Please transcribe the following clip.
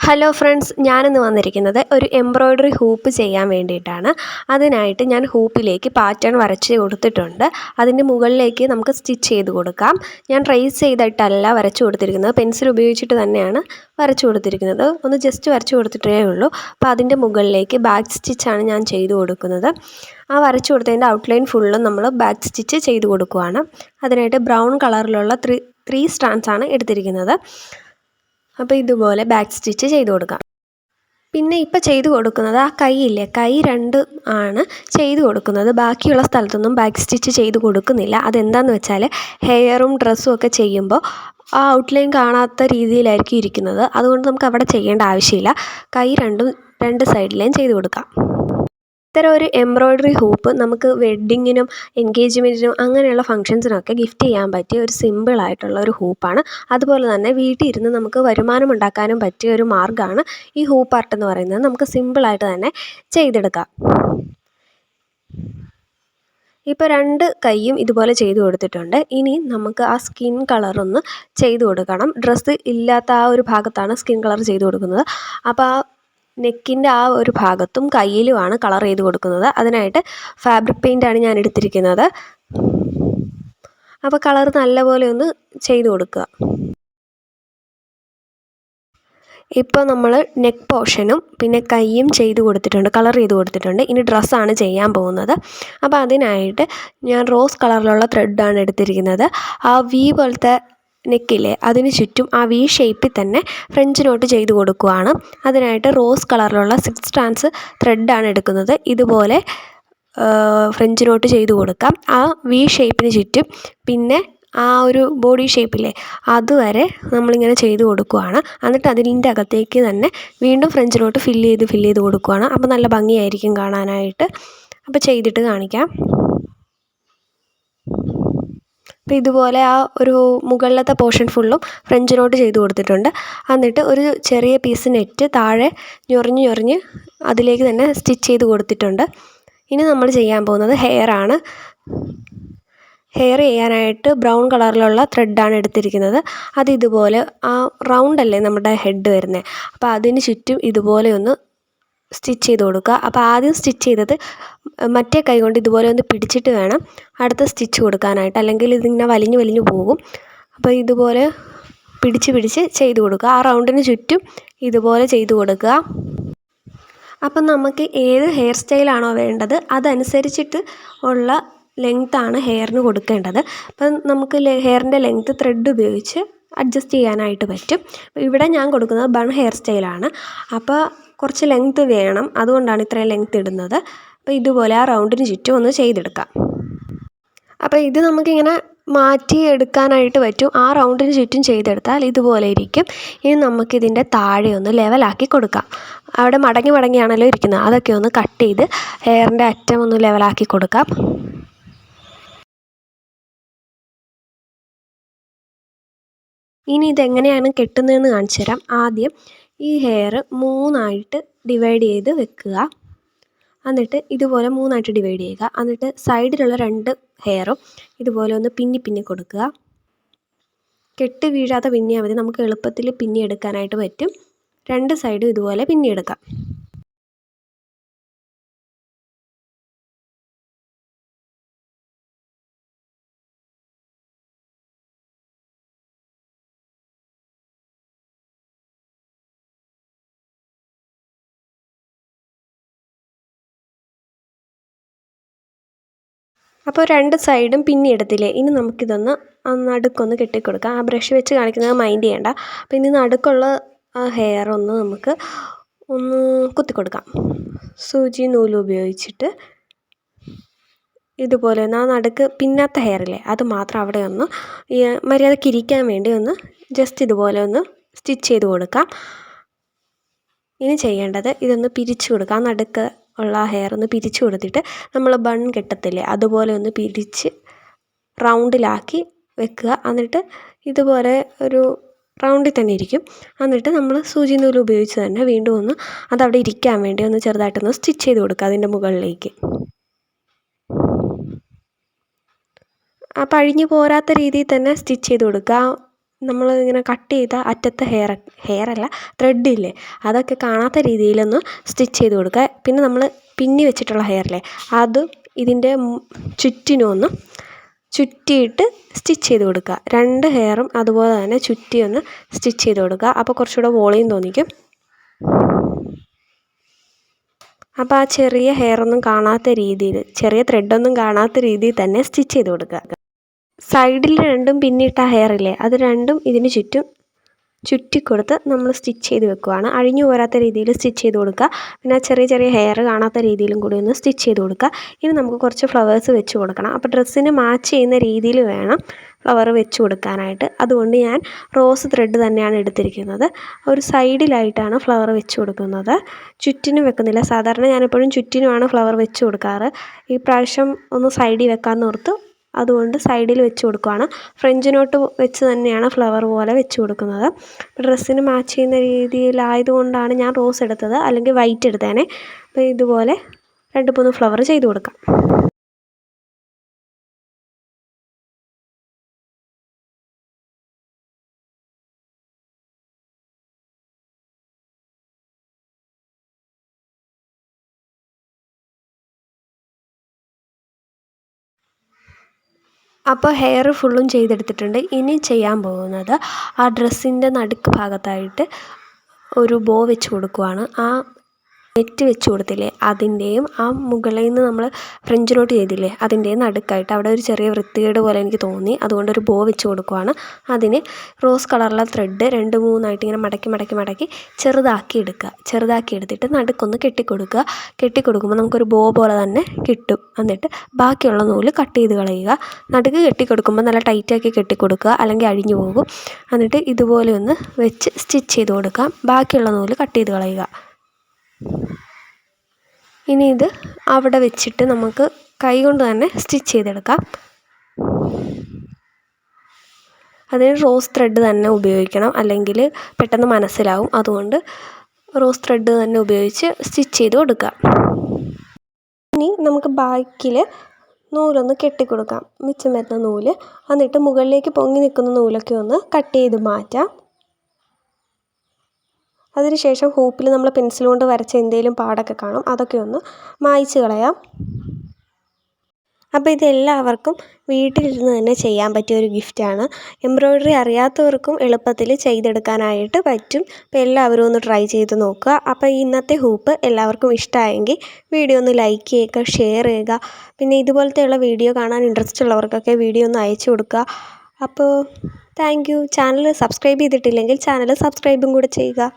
Hello friends, ഞാനിന്ന് വന്നിരിക്കുന്നത് ഒരു എംബ്രോയ്ഡറി ഹൂപ്പ് ചെയ്യാൻ വേണ്ടിയിട്ടാണ്. അതിനായിട്ട് ഞാൻ ഹൂപ്പിലേക്ക് പാറ്റേൺ വരച്ച് കൊടുത്തിട്ടുണ്ട്. അതിൻ്റെ മുകളിലേക്ക് നമുക്ക് സ്റ്റിച്ച് ചെയ്ത് കൊടുക്കാം. ഞാൻ ട്രേസ് ചെയ്തിട്ടല്ല വരച്ച് കൊടുത്തിരിക്കുന്നത്, പെൻസിൽ ഉപയോഗിച്ചിട്ട് തന്നെയാണ് വരച്ച് കൊടുത്തിരിക്കുന്നത്. ഒന്ന് ജസ്റ്റ് വരച്ച് കൊടുത്തിട്ടേ ഉള്ളൂ. അപ്പോൾ അതിൻ്റെ മുകളിലേക്ക് ബാക്ക് സ്റ്റിച്ചാണ് ഞാൻ ചെയ്ത് കൊടുക്കുന്നത്. ആ വരച്ച് കൊടുത്തതിൻ്റെ ഔട്ട്ലൈൻ ഫുള്ളും നമ്മൾ ബാക്ക് സ്റ്റിച്ച് ചെയ്ത് കൊടുക്കുകയാണ്. അതിനായിട്ട് ബ്രൗൺ കളറിലുള്ള ത്രീ സ്ട്രാൻഡ്സ് ആണ് എടുത്തിരിക്കുന്നത്. അപ്പോൾ ഇതുപോലെ ബാക്ക് സ്റ്റിച്ച് ചെയ്ത് കൊടുക്കാം. പിന്നെ ഇപ്പോൾ ചെയ്ത് കൊടുക്കുന്നത് ആ കൈയില്ലേ, കൈ രണ്ട് ആണ് ചെയ്ത് കൊടുക്കുന്നത്. ബാക്കിയുള്ള സ്ഥലത്തൊന്നും ബാക്ക് സ്റ്റിച്ച് ചെയ്ത് കൊടുക്കുന്നില്ല. അതെന്താണെന്ന് വെച്ചാൽ ഹെയറും ഡ്രസ്സും ഒക്കെ ചെയ്യുമ്പോൾ ആ ഔട്ട്ലൈൻ കാണാത്ത രീതിയിലായിരിക്കും ഇരിക്കുന്നത്. അതുകൊണ്ട് നമുക്ക് അവിടെ ചെയ്യേണ്ട ആവശ്യമില്ല. കൈ രണ്ട് സൈഡിലേയും ചെയ്ത് കൊടുക്കാം. ഇത്തരം ഒരു എംബ്രോയ്ഡറി ഹൂപ്പ് നമുക്ക് വെഡ്ഡിങ്ങിനും എൻഗേജ്മെൻറ്റിനും അങ്ങനെയുള്ള ഫംഗ്ഷൻസിനൊക്കെ ഗിഫ്റ്റ് ചെയ്യാൻ പറ്റിയ ഒരു സിമ്പിളായിട്ടുള്ള ഒരു ഹൂപ്പാണ്. അതുപോലെ തന്നെ വീട്ടിൽ ഇരുന്ന് നമുക്ക് വരുമാനം ഉണ്ടാക്കാനും പറ്റിയ ഒരു മാർഗ്ഗമാണ് ഈ ഹൂപ്പാർട്ട് എന്ന് പറയുന്നത്. നമുക്ക് സിമ്പിളായിട്ട് തന്നെ ചെയ്തെടുക്കാം. ഇപ്പോൾ രണ്ട് കൈയും ഇതുപോലെ ചെയ്ത് കൊടുത്തിട്ടുണ്ട്. ഇനി നമുക്ക് ആ സ്കിൻ കളറൊന്ന് ചെയ്ത് കൊടുക്കണം. ഡ്രസ്സ് ഇല്ലാത്ത ആ ഒരു ഭാഗത്താണ് സ്കിൻ കളർ ചെയ്ത് കൊടുക്കുന്നത്. അപ്പോൾ ആ നെക്കിൻ്റെ ആ ഒരു ഭാഗത്തും കയ്യിലുമാണ് കളർ ചെയ്ത് കൊടുക്കുന്നത്. അതിനായിട്ട് ഫാബ്രിക് പെയിൻ്റാണ് ഞാൻ എടുത്തിരിക്കുന്നത്. അപ്പോൾ കളർ നല്ലപോലെ ഒന്ന് ചെയ്ത് കൊടുക്കുക. ഇപ്പോൾ നമ്മൾ നെക്ക് പോർഷനും പിന്നെ കൈയും ചെയ്ത് കൊടുത്തിട്ടുണ്ട്, കളർ ചെയ്ത് കൊടുത്തിട്ടുണ്ട്. ഇനി ഡ്രസ്സാണ് ചെയ്യാൻ പോകുന്നത്. അപ്പോൾ അതിനായിട്ട് ഞാൻ റോസ് കളറിലുള്ള ത്രെഡാണ് എടുത്തിരിക്കുന്നത്. ആ വി പോലത്തെ നെക്കില്ലേ, അതിന് ചുറ്റും ആ വി ഷേപ്പിൽ തന്നെ ഫ്രഞ്ച് നോട്ട് ചെയ്ത് കൊടുക്കുകയാണ്. അതിനായിട്ട് റോസ് കളറിലുള്ള 6 സ്ട്രാൻഡ്സ് ത്രെഡാണ് എടുക്കുന്നത്. ഇതുപോലെ ഫ്രഞ്ച് നോട്ട് ചെയ്ത് കൊടുക്കാം. ആ വി ഷേപ്പിന് ചുറ്റും പിന്നെ ആ ഒരു ബോഡി ഷേപ്പില്ലേ, അതുവരെ നമ്മളിങ്ങനെ ചെയ്ത് കൊടുക്കുകയാണ്. എന്നിട്ട് അതിൻ്റെ അകത്തേക്ക് തന്നെ വീണ്ടും ഫ്രഞ്ച് നോട്ട് ഫില്ല് ചെയ്ത് കൊടുക്കുകയാണ്. അപ്പോൾ നല്ല ഭംഗിയായിരിക്കും കാണാനായിട്ട്. അപ്പോൾ ചെയ്തിട്ട് കാണിക്കാം. അപ്പോൾ ഇതുപോലെ ആ ഒരു മുകളിലത്തെ പോർഷൻ ഫുള്ളും ഫ്രഞ്ച് നോട്ട് ചെയ്ത് കൊടുത്തിട്ടുണ്ട്. എന്നിട്ട് ഒരു ചെറിയ പീസ് നെറ്റ് താഴെ ഞൊറിഞ്ഞ് അതിലേക്ക് തന്നെ സ്റ്റിച്ച് ചെയ്ത് കൊടുത്തിട്ടുണ്ട്. ഇനി നമ്മൾ ചെയ്യാൻ പോകുന്നത് ഹെയറാണ്. ഹെയർ ചെയ്യാനായിട്ട് ബ്രൗൺ കളറിലുള്ള ത്രെഡാണ് എടുത്തിരിക്കുന്നത്. അത് ഇതുപോലെ ആ റൗണ്ടല്ലേ നമ്മുടെ ഹെഡ് വരുന്നത്, അപ്പോൾ അതിന് ചുറ്റും ഇതുപോലെ ഒന്ന് സ്റ്റിച്ച് ചെയ്ത് കൊടുക്കുക. അപ്പോൾ ആദ്യം സ്റ്റിച്ച് ചെയ്തത് മറ്റേ കൈ കൊണ്ട് ഇതുപോലെ ഒന്ന് പിടിച്ചിട്ട് വേണം അടുത്ത സ്റ്റിച്ച് കൊടുക്കാനായിട്ട്, അല്ലെങ്കിൽ ഇതിങ്ങനെ വലിഞ്ഞു പോകും. അപ്പോൾ ഇതുപോലെ പിടിച്ച് ചെയ്ത് കൊടുക്കുക. ആ റൗണ്ടിന് ചുറ്റും ഇതുപോലെ ചെയ്ത് കൊടുക്കുക. അപ്പം നമുക്ക് ഏത് ഹെയർ സ്റ്റൈലാണോ വേണ്ടത് അതനുസരിച്ചിട്ട് ഉള്ള ലെങ്ത്താണ് ഹെയറിന് കൊടുക്കേണ്ടത്. അപ്പം നമുക്ക് ഹെയറിൻ്റെ ലെങ്ത്ത് ത്രെഡ് ഉപയോഗിച്ച് അഡ്ജസ്റ്റ് ചെയ്യാനായിട്ട് പറ്റും. ഇവിടെ ഞാൻ കൊടുക്കുന്നത് ബൺ ഹെയർ സ്റ്റൈലാണ്. അപ്പോൾ കുറച്ച് ലെങ്ത്ത് വേണം, അതുകൊണ്ടാണ് ഇത്രയും ലെങ്ത്ത് ഇടുന്നത്. അപ്പോൾ ഇതുപോലെ ആ റൗണ്ടിന് ചുറ്റും ഒന്ന് ചെയ്തെടുക്കാം. അപ്പോൾ ഇത് നമുക്കിങ്ങനെ മാറ്റി എടുക്കാനായിട്ട് പറ്റും. ആ റൗണ്ടിന് ചുറ്റും ചെയ്തെടുത്താൽ ഇതുപോലെ ഇരിക്കും. ഇനി നമുക്കിതിൻ്റെ താഴെ ഒന്ന് ലെവലാക്കി കൊടുക്കാം. അവിടെ മടങ്ങിയാണല്ലോ ഇരിക്കുന്നത്, അതൊക്കെ ഒന്ന് കട്ട് ചെയ്ത് ഹെയറിൻ്റെ അറ്റം ഒന്ന് ലെവലാക്കി കൊടുക്കാം. ഇനി ഇതെങ്ങനെയാണ് കെട്ടുന്നതെന്ന് കാണിച്ചു തരാം. ആദ്യം ഈ ഹെയർ 3ആയിട്ട് ഡിവൈഡ് ചെയ്ത് വെക്കുക. എന്നിട്ട് ഇതുപോലെ 3ആയിട്ട് ഡിവൈഡ് ചെയ്യുക. എന്നിട്ട് സൈഡിലുള്ള 2 ഹെയറും ഇതുപോലെ ഒന്ന് പിന്നി കൊടുക്കുക. കെട്ട് വീഴാതെ പിന്നിയാൽ മതി, നമുക്ക് എളുപ്പത്തിൽ പിന്നിയെടുക്കാനായിട്ട് പറ്റും. 2 സൈഡും ഇതുപോലെ പിന്നിയെടുക്കാം. അപ്പോൾ 2 സൈഡും പിന്നിയെടുത്തില്ലേ, ഇനി നമുക്കിതൊന്ന് നടുക്കൊന്ന് കെട്ടിക്കൊടുക്കാം. ആ ബ്രഷ് വെച്ച് കാണിക്കുന്നത് മൈൻഡ് ചെയ്യേണ്ട. അപ്പോൾ ഇനി നടുക്കുള്ള ആ ഹെയർ നമുക്ക് ഒന്ന് കുത്തിക്കൊടുക്കാം. സൂചി നൂല് ഉപയോഗിച്ചിട്ട് ഇതുപോലെ ഒന്ന് ആ നടുക്ക് പിന്നാത്ത ഹെയറില്ലേ, അത് മാത്രം അവിടെ ഒന്ന് മര്യാദയ്ക്ക് ഇരിക്കാൻ വേണ്ടി ഒന്ന് ജസ്റ്റ് ഇതുപോലെ ഒന്ന് സ്റ്റിച്ച് ചെയ്ത് കൊടുക്കാം. ഇനി ചെയ്യേണ്ടത് ഇതൊന്ന് പിരിച്ചു കൊടുക്കാം. ആ നടുക്ക് ഉള്ള ഹെയർ ഒന്ന് പിരിച്ചു കൊടുത്തിട്ട് നമ്മൾ ബൺ കെട്ടത്തില്ലേ, അതുപോലെ ഒന്ന് പിരിച്ച് റൗണ്ടിലാക്കി വെക്കുക. എന്നിട്ട് ഇതുപോലെ ഒരു റൗണ്ടിൽ തന്നെ ഇരിക്കും. എന്നിട്ട് നമ്മൾ സൂചി നൂല് ഉപയോഗിച്ച് തന്നെ വീണ്ടും ഒന്ന് അതവിടെ ഇരിക്കാൻ വേണ്ടി ഒന്ന് ചെറുതായിട്ടൊന്ന് സ്റ്റിച്ച് ചെയ്ത് കൊടുക്കുക അതിൻ്റെ മുകളിലേക്ക്. ആ പഴിഞ്ഞു പോരാത്ത രീതിയിൽ തന്നെ സ്റ്റിച്ച് ചെയ്ത് കൊടുക്കുക. നമ്മൾ ഇങ്ങനെ കട്ട് ചെയ്ത അറ്റത്തെ ഹെയറല്ല ത്രെഡില്ലേ, അതൊക്കെ കാണാത്ത രീതിയിലൊന്ന് സ്റ്റിച്ച് ചെയ്ത് കൊടുക്കുക. പിന്നെ നമ്മൾ പിന്നി വെച്ചിട്ടുള്ള ഹെയറില്ലേ, അത് ഇതിൻ്റെ ചുറ്റിനും ഒന്ന് ചുറ്റിയിട്ട് സ്റ്റിച്ച് ചെയ്ത് കൊടുക്കുക. 2 ഹെയറും അതുപോലെ തന്നെ ചുറ്റി ഒന്ന് സ്റ്റിച്ച് ചെയ്ത് കൊടുക്കുക. അപ്പോൾ കുറച്ചുകൂടെ വോളിയം തോന്നിക്കും. അപ്പോൾ ആ ചെറിയ ഹെയറൊന്നും കാണാത്ത രീതിയിൽ, ചെറിയ ത്രെഡൊന്നും കാണാത്ത രീതിയിൽ തന്നെ സ്റ്റിച്ച് ചെയ്ത് കൊടുക്കുക. സൈഡിൽ 2 പിന്നിട്ട ഹെയറില്ലേ, അത് 2 ഇതിന് ചുറ്റും ചുറ്റിക്കൊടുത്ത് നമ്മൾ സ്റ്റിച്ച് ചെയ്ത് വെക്കുകയാണ്. അഴിഞ്ഞു പോരാത്ത രീതിയിൽ സ്റ്റിച്ച് ചെയ്ത് കൊടുക്കുക. പിന്നെ ചെറിയ ചെറിയ ഹെയർ കാണാത്ത രീതിയിലും കൂടി ഒന്ന് സ്റ്റിച്ച് ചെയ്ത് കൊടുക്കുക. ഇനി നമുക്ക് കുറച്ച് ഫ്ലവേഴ്സ് വെച്ച് കൊടുക്കണം. അപ്പോൾ ഡ്രസ്സിന് മാച്ച് ചെയ്യുന്ന രീതിയിൽ വേണം ഫ്ലവർ വെച്ച് കൊടുക്കാനായിട്ട്. അതുകൊണ്ട് ഞാൻ റോസ് ത്രെഡ് തന്നെയാണ് എടുത്തിരിക്കുന്നത്. ഒരു സൈഡിലായിട്ടാണ് ഫ്ലവർ വെച്ച് കൊടുക്കുന്നത്, ചുറ്റിനും വെക്കുന്നില്ല. സാധാരണ ഞാനെപ്പോഴും ചുറ്റിനുമാണ് ഫ്ലവർ വെച്ച് കൊടുക്കാറ്. ഈ പ്രാവശ്യം ഒന്ന് സൈഡിൽ വെക്കാമെന്ന് ഓർത്ത് അതുകൊണ്ട് സൈഡിൽ വെച്ച് കൊടുക്കുകയാണ്. ഫ്രഞ്ച് നോട്ട് വെച്ച് തന്നെയാണ് ഫ്ലവർ പോലെ വെച്ച് കൊടുക്കുന്നത്. ഡ്രസ്സിന് മാച്ച് ചെയ്യുന്ന രീതിയിലായതുകൊണ്ടാണ് ഞാൻ റോസ് എടുത്തത്, അല്ലെങ്കിൽ വൈറ്റ് എടുത്തേനെ. അപ്പോൾ ഇതുപോലെ 2-3 ഫ്ലവർ ചെയ്ത് കൊടുക്കാം. അപ്പോൾ ഹെയർ ഫുള്ളും ചെയ്തെടുത്തിട്ടുണ്ട്. ഇനി ചെയ്യാൻ പോകുന്നത് ആ ഡ്രസ്സിൻ്റെ നടുക്ക് ഭാഗത്തായിട്ട് ഒരു ബോ വെച്ച് കൊടുക്കുവാണ്. ആ നെറ്റ് വെച്ച് കൊടുത്തില്ലേ, അതിൻ്റെയും ആ മുകളിൽ നിന്ന് നമ്മൾ ഫ്രഞ്ച് നോട്ട് ചെയ്തില്ലേ, അതിൻ്റെയും നടുക്കായിട്ട് അവിടെ ഒരു ചെറിയ വൃത്തികേട് പോലെ എനിക്ക് തോന്നി. അതുകൊണ്ടൊരു ബോ വെച്ച് കൊടുക്കുവാണ്. അതിന് റോസ് കളറുള്ള ത്രെഡ് 2-3 ഇങ്ങനെ മടക്കി ചെറുതാക്കി എടുക്കുക. ചെറുതാക്കി എടുത്തിട്ട് നടുക്കൊന്ന് കെട്ടിക്കൊടുക്കുമ്പോൾ നമുക്കൊരു ബോ പോലെ തന്നെ കിട്ടും. എന്നിട്ട് ബാക്കിയുള്ള നൂല് കട്ട് ചെയ്ത് കളയുക. നടുക്ക് കെട്ടിക്കൊടുക്കുമ്പോൾ നല്ല ടൈറ്റാക്കി കെട്ടിക്കൊടുക്കുക, അല്ലെങ്കിൽ അഴിഞ്ഞു പോകും. എന്നിട്ട് ഇതുപോലെ ഒന്ന് വെച്ച് സ്റ്റിച്ച് ചെയ്ത് കൊടുക്കാം. ബാക്കിയുള്ള നൂല് കട്ട് ചെയ്ത് കളയുക. ഇനി ഇത് അവിടെ വെച്ചിട്ട് നമുക്ക് കൈ കൊണ്ട് തന്നെ സ്റ്റിച്ച് ചെയ്തെടുക്കാം. അതിന് റോസ് ത്രെഡ് തന്നെ ഉപയോഗിക്കണം, അല്ലെങ്കിൽ പെട്ടെന്ന് മനസ്സിലാവും. അതുകൊണ്ട് റോസ് ത്രെഡ് തന്നെ ഉപയോഗിച്ച് സ്റ്റിച്ച് ചെയ്ത് കൊടുക്കുക. ഇനി നമുക്ക് ബാക്കിൽ നൂലൊന്ന് കെട്ടിക്കൊടുക്കാം, മിച്ചം വരുന്ന നൂല്. എന്നിട്ട് മുകളിലേക്ക് പൊങ്ങി നിൽക്കുന്ന നൂലൊക്കെ ഒന്ന് കട്ട് ചെയ്ത് മാറ്റാം. അതിനുശേഷം ഹൂപ്പിൽ നമ്മൾ പെൻസിൽ കൊണ്ട് വരച്ച എന്തെങ്കിലും പാടൊക്കെ കാണും, അതൊക്കെ ഒന്ന് മായ്ച്ച് കളയാം. അപ്പോൾ ഇതെല്ലാവർക്കും വീട്ടിലിരുന്ന് തന്നെ ചെയ്യാൻ പറ്റിയ ഒരു ഗിഫ്റ്റാണ്. എംബ്രോയ്ഡറി അറിയാത്തവർക്കും എളുപ്പത്തിൽ ചെയ്തെടുക്കാനായിട്ട് പറ്റും. അപ്പോൾ എല്ലാവരും ഒന്ന് ട്രൈ ചെയ്ത് നോക്കുക. അപ്പോൾ ഇന്നത്തെ ഹൂപ്പ് എല്ലാവർക്കും ഇഷ്ടമായെങ്കിൽ വീഡിയോ ഒന്ന് ലൈക്ക് ചെയ്യുക, ഷെയർ ചെയ്യുക. പിന്നെ ഇതുപോലത്തെയുള്ള വീഡിയോ കാണാൻ ഇൻട്രസ്റ്റ് ഉള്ളവർക്കൊക്കെ വീഡിയോ ഒന്ന് അയച്ചു കൊടുക്കുക. അപ്പോൾ താങ്ക് യു. ചാനൽ സബ്സ്ക്രൈബ് ചെയ്തിട്ടില്ലെങ്കിൽ ചാനൽ സബ്സ്ക്രൈബും കൂടെ ചെയ്യുക.